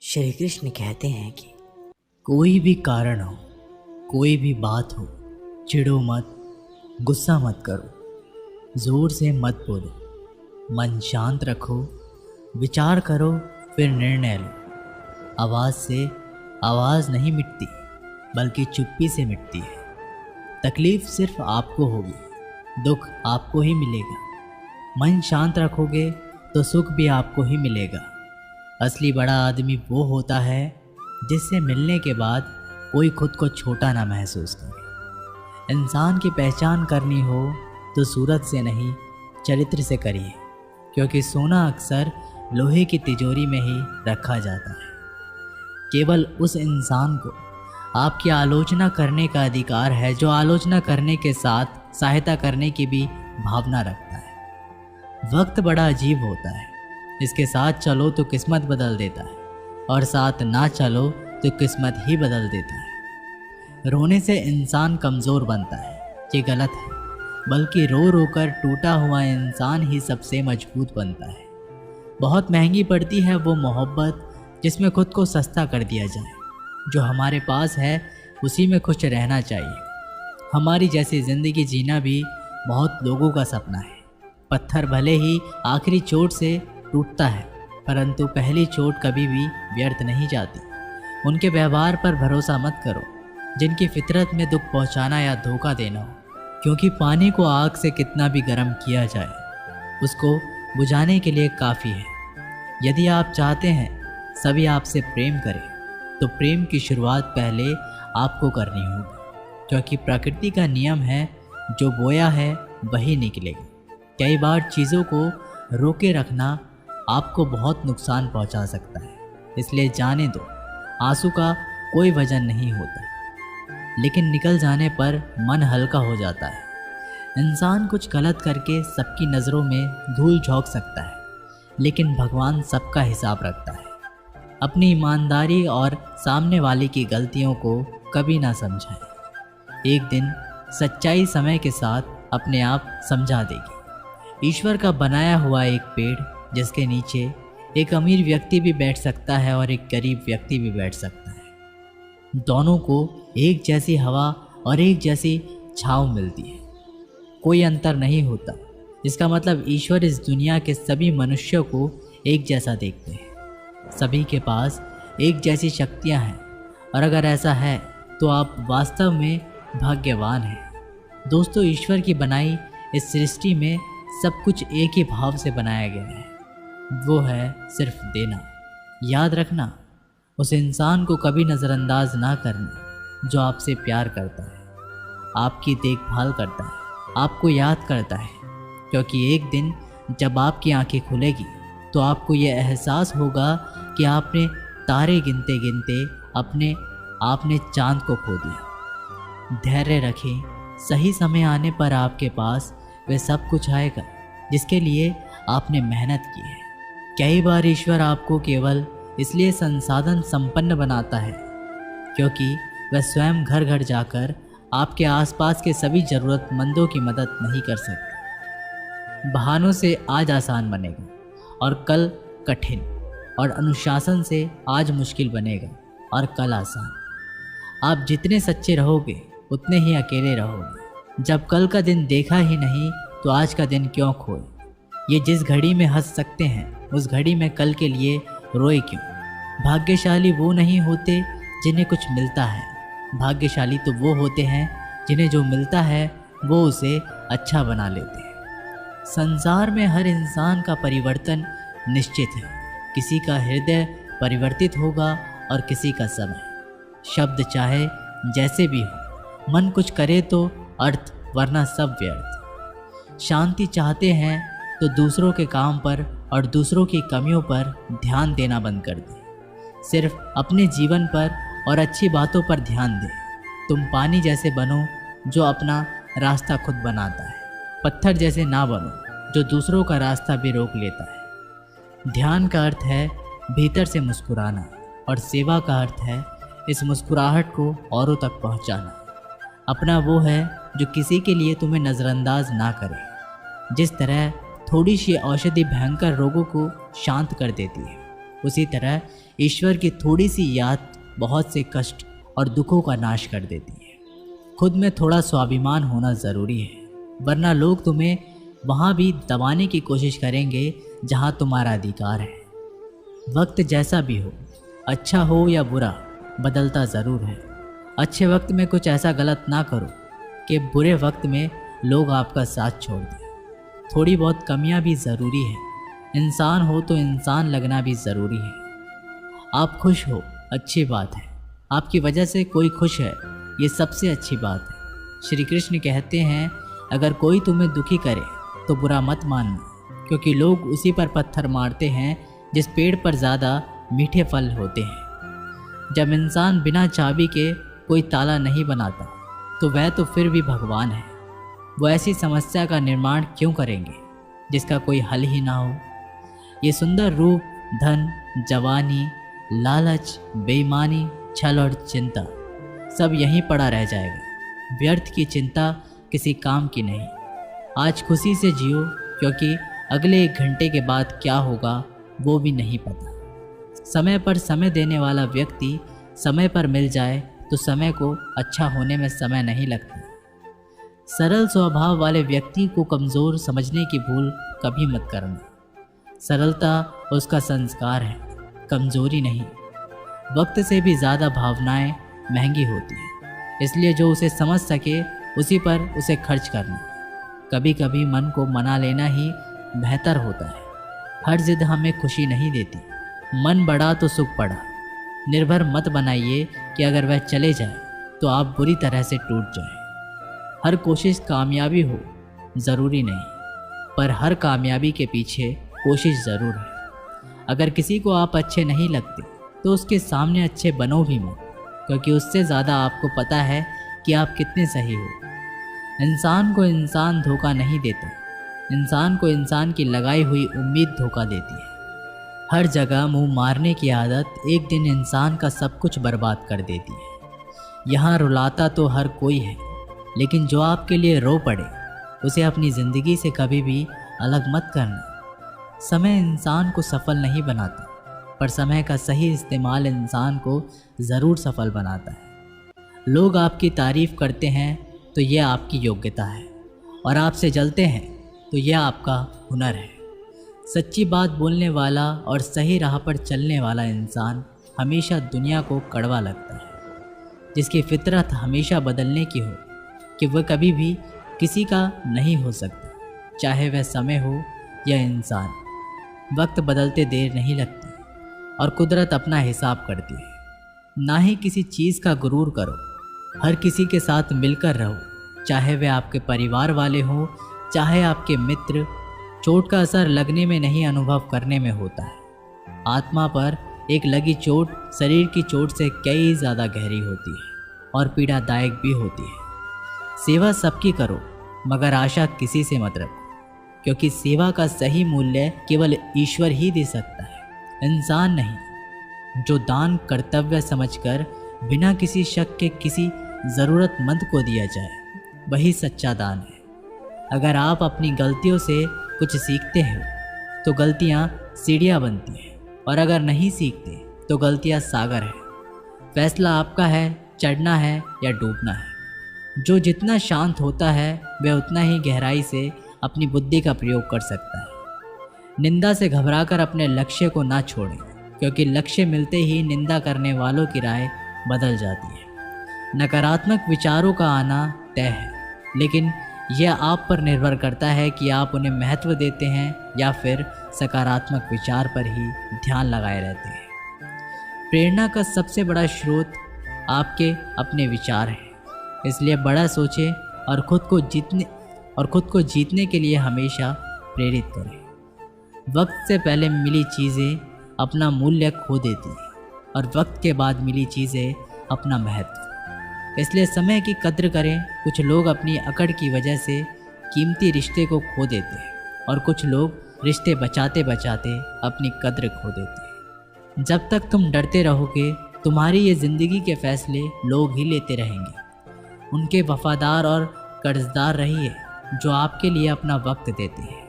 श्री कृष्ण कहते हैं कि कोई भी कारण हो, कोई भी बात हो, चिढ़ो मत, गुस्सा मत करो, जोर से मत बोलो, मन शांत रखो, विचार करो, फिर निर्णय लो। आवाज़ से आवाज़ नहीं मिटती, बल्कि चुप्पी से मिटती है। तकलीफ सिर्फ आपको होगी, दुख आपको ही मिलेगा। मन शांत रखोगे तो सुख भी आपको ही मिलेगा। असली बड़ा आदमी वो होता है जिससे मिलने के बाद कोई खुद को छोटा ना महसूस करे। इंसान की पहचान करनी हो तो सूरत से नहीं, चरित्र से करिए, क्योंकि सोना अक्सर लोहे की तिजोरी में ही रखा जाता है। केवल उस इंसान को आपकी आलोचना करने का अधिकार है जो आलोचना करने के साथ सहायता करने की भी भावना रखता है। वक्त बड़ा अजीब होता है, इसके साथ चलो तो किस्मत बदल देता है, और साथ ना चलो तो किस्मत ही बदल देता है। रोने से इंसान कमज़ोर बनता है, ये गलत है, बल्कि रो रो कर टूटा हुआ इंसान ही सबसे मजबूत बनता है। बहुत महंगी पड़ती है वो मोहब्बत जिसमें खुद को सस्ता कर दिया जाए। जो हमारे पास है उसी में खुश रहना चाहिए। हमारी जैसी ज़िंदगी जीना भी बहुत लोगों का सपना है। पत्थर भले ही आखिरी चोट से टूटता है, परंतु पहली चोट कभी भी व्यर्थ नहीं जाती। उनके व्यवहार पर भरोसा मत करो जिनकी फितरत में दुख पहुंचाना या धोखा देना हो, क्योंकि पानी को आग से कितना भी गर्म किया जाए उसको बुझाने के लिए काफ़ी है। यदि आप चाहते हैं सभी आपसे प्रेम करें तो प्रेम की शुरुआत पहले आपको करनी होगी, क्योंकि प्रकृति का नियम है जो बोया है वही निकलेगा। कई बार चीज़ों को रोके रखना आपको बहुत नुकसान पहुंचा सकता है, इसलिए जाने दो। आंसू का कोई वजन नहीं होता, लेकिन निकल जाने पर मन हल्का हो जाता है। इंसान कुछ गलत करके सबकी नज़रों में धूल झोंक सकता है, लेकिन भगवान सबका हिसाब रखता है। अपनी ईमानदारी और सामने वाले की गलतियों को कभी ना समझाएं। एक दिन सच्चाई समय के साथ अपने आप समझा देगी। ईश्वर का बनाया हुआ एक पेड़ जिसके नीचे एक अमीर व्यक्ति भी बैठ सकता है और एक गरीब व्यक्ति भी बैठ सकता है। दोनों को एक जैसी हवा और एक जैसी छाँव मिलती है, कोई अंतर नहीं होता। इसका मतलब ईश्वर इस दुनिया के सभी मनुष्यों को एक जैसा देखते हैं। सभी के पास एक जैसी शक्तियां हैं, और अगर ऐसा है तो आप वास्तव में भाग्यवान हैं। दोस्तों, ईश्वर की बनाई इस सृष्टि में सब कुछ एक ही भाव से बनाया गया है, वो है सिर्फ देना। याद रखना, उस इंसान को कभी नज़रअंदाज ना करना जो आपसे प्यार करता है, आपकी देखभाल करता है, आपको याद करता है, क्योंकि एक दिन जब आपकी आंखें खुलेगी तो आपको ये एहसास होगा कि आपने तारे गिनते गिनते आपने चांद को खो दिया। धैर्य रखें, सही समय आने पर आपके पास वह सब कुछ आएगा जिसके लिए आपने मेहनत की है। कई बार ईश्वर आपको केवल इसलिए संसाधन संपन्न बनाता है क्योंकि वह स्वयं घर घर जाकर आपके आसपास के सभी ज़रूरतमंदों की मदद नहीं कर सकता। बहानों से आज आसान बनेगा और कल कठिन, और अनुशासन से आज मुश्किल बनेगा और कल आसान। आप जितने सच्चे रहोगे उतने ही अकेले रहोगे। जब कल का दिन देखा ही नहीं तो आज का दिन क्यों खोए। ये जिस घड़ी में हंस सकते हैं उस घड़ी में कल के लिए रोए क्यों। भाग्यशाली वो नहीं होते जिन्हें कुछ मिलता है, भाग्यशाली तो वो होते हैं जिन्हें जो मिलता है वो उसे अच्छा बना लेते हैं। संसार में हर इंसान का परिवर्तन निश्चित है। किसी का हृदय परिवर्तित होगा और किसी का समय। शब्द चाहे जैसे भी हो, मन कुछ करे तो अर्थ, वरना सब व्यर्थ। शांति चाहते हैं तो दूसरों के काम पर और दूसरों की कमियों पर ध्यान देना बंद कर दें। सिर्फ अपने जीवन पर और अच्छी बातों पर ध्यान दें। तुम पानी जैसे बनो जो अपना रास्ता खुद बनाता है, पत्थर जैसे ना बनो जो दूसरों का रास्ता भी रोक लेता है। ध्यान का अर्थ है भीतर से मुस्कुराना, और सेवा का अर्थ है इस मुस्कुराहट को औरों तक पहुंचाना। अपना वो है जो किसी के लिए तुम्हें नज़रअंदाज ना करे। जिस तरह थोड़ी सी औषधि भयंकर रोगों को शांत कर देती है, उसी तरह ईश्वर की थोड़ी सी याद बहुत से कष्ट और दुखों का नाश कर देती है। खुद में थोड़ा स्वाभिमान होना ज़रूरी है, वरना लोग तुम्हें वहाँ भी दबाने की कोशिश करेंगे जहाँ तुम्हारा अधिकार है। वक्त जैसा भी हो, अच्छा हो या बुरा, बदलता ज़रूर है। अच्छे वक्त में कुछ ऐसा गलत ना करो कि बुरे वक्त में लोग आपका साथ छोड़ दें। थोड़ी बहुत कमियां भी ज़रूरी है। इंसान हो तो इंसान लगना भी ज़रूरी है। आप खुश हो, अच्छी बात है। आपकी वजह से कोई खुश है, ये सबसे अच्छी बात है। श्री कृष्ण कहते हैं, अगर कोई तुम्हें दुखी करे तो बुरा मत मानना, क्योंकि लोग उसी पर पत्थर मारते हैं जिस पेड़ पर ज़्यादा मीठे फल होते हैं। जब इंसान बिना चाबी के कोई ताला नहीं बनाता तो वह तो फिर भी भगवान है। वो ऐसी समस्या का निर्माण क्यों करेंगे जिसका कोई हल ही ना हो। ये सुंदर रूप, धन, जवानी, लालच, बेईमानी, छल और चिंता सब यहीं पड़ा रह जाएगा। व्यर्थ की चिंता किसी काम की नहीं। आज खुशी से जियो, क्योंकि अगले 1 घंटे के बाद क्या होगा वो भी नहीं पता। समय पर समय देने वाला व्यक्ति समय पर मिल जाए तो समय को अच्छा होने में समय नहीं लगता। सरल स्वभाव वाले व्यक्ति को कमज़ोर समझने की भूल कभी मत करना। सरलता उसका संस्कार है, कमज़ोरी नहीं। वक्त से भी ज़्यादा भावनाएं महंगी होती हैं, इसलिए जो उसे समझ सके उसी पर उसे खर्च करना। कभी कभी मन को मना लेना ही बेहतर होता है। हर जिद हमें खुशी नहीं देती। मन बढ़ा तो सुख बढ़ा। निर्भर मत बनाइए कि अगर वह चले जाए तो आप बुरी तरह से टूट जाएं। हर कोशिश कामयाबी हो ज़रूरी नहीं, पर हर कामयाबी के पीछे कोशिश ज़रूर है। अगर किसी को आप अच्छे नहीं लगते तो उसके सामने अच्छे बनो भी मत, क्योंकि उससे ज़्यादा आपको पता है कि आप कितने सही हो। इंसान को इंसान धोखा नहीं देता, इंसान को इंसान की लगाई हुई उम्मीद धोखा देती है। हर जगह मुंह मारने की आदत एक दिन इंसान का सब कुछ बर्बाद कर देती है। यहाँ रुलाता तो हर कोई है, लेकिन जो आपके लिए रो पड़े उसे अपनी ज़िंदगी से कभी भी अलग मत करना। समय इंसान को सफल नहीं बनाता, पर समय का सही इस्तेमाल इंसान को ज़रूर सफल बनाता है। लोग आपकी तारीफ़ करते हैं तो यह आपकी योग्यता है, और आपसे जलते हैं तो यह आपका हुनर है। सच्ची बात बोलने वाला और सही राह पर चलने वाला इंसान हमेशा दुनिया को कड़वा लगता है। जिसकी फितरत हमेशा बदलने की हो कि वह कभी भी किसी का नहीं हो सकता, चाहे वह समय हो या इंसान। वक्त बदलते देर नहीं लगती और कुदरत अपना हिसाब करती है। ना ही किसी चीज़ का गुरूर करो, हर किसी के साथ मिलकर रहो, चाहे वह आपके परिवार वाले हों चाहे आपके मित्र। चोट का असर लगने में नहीं, अनुभव करने में होता है। आत्मा पर एक लगी चोट शरीर की चोट से कई ज़्यादा गहरी होती है और पीड़ादायक भी होती है। सेवा सबकी करो, मगर आशा किसी से मत रखो, क्योंकि सेवा का सही मूल्य केवल ईश्वर ही दे सकता है, इंसान नहीं। जो दान कर्तव्य समझकर बिना किसी शक के किसी ज़रूरतमंद को दिया जाए, वही सच्चा दान है। अगर आप अपनी गलतियों से कुछ सीखते हैं तो गलतियाँ सीढ़ियाँ बनती हैं, और अगर नहीं सीखते तो गलतियाँ सागर है। फैसला आपका है, चढ़ना है या डूबना है। जो जितना शांत होता है वह उतना ही गहराई से अपनी बुद्धि का प्रयोग कर सकता है। निंदा से घबराकर अपने लक्ष्य को ना छोड़ें, क्योंकि लक्ष्य मिलते ही निंदा करने वालों की राय बदल जाती है। नकारात्मक विचारों का आना तय है, लेकिन यह आप पर निर्भर करता है कि आप उन्हें महत्व देते हैं या फिर सकारात्मक विचार पर ही ध्यान लगाए रहते हैं। प्रेरणा का सबसे बड़ा स्रोत आपके अपने विचार हैं, इसलिए बड़ा सोचें और खुद को जीतने के लिए हमेशा प्रेरित करें। वक्त से पहले मिली चीज़ें अपना मूल्य खो देती हैं, और वक्त के बाद मिली चीज़ें अपना महत्व। इसलिए समय की कद्र करें। कुछ लोग अपनी अकड़ की वजह से कीमती रिश्ते को खो देते हैं, और कुछ लोग रिश्ते बचाते बचाते अपनी कद्र खो देते हैं। जब तक तुम डरते रहोगे, तुम्हारी ये ज़िंदगी के फैसले लोग ही लेते रहेंगे। उनके वफादार और कर्जदार रहिए जो आपके लिए अपना वक्त देते हैं।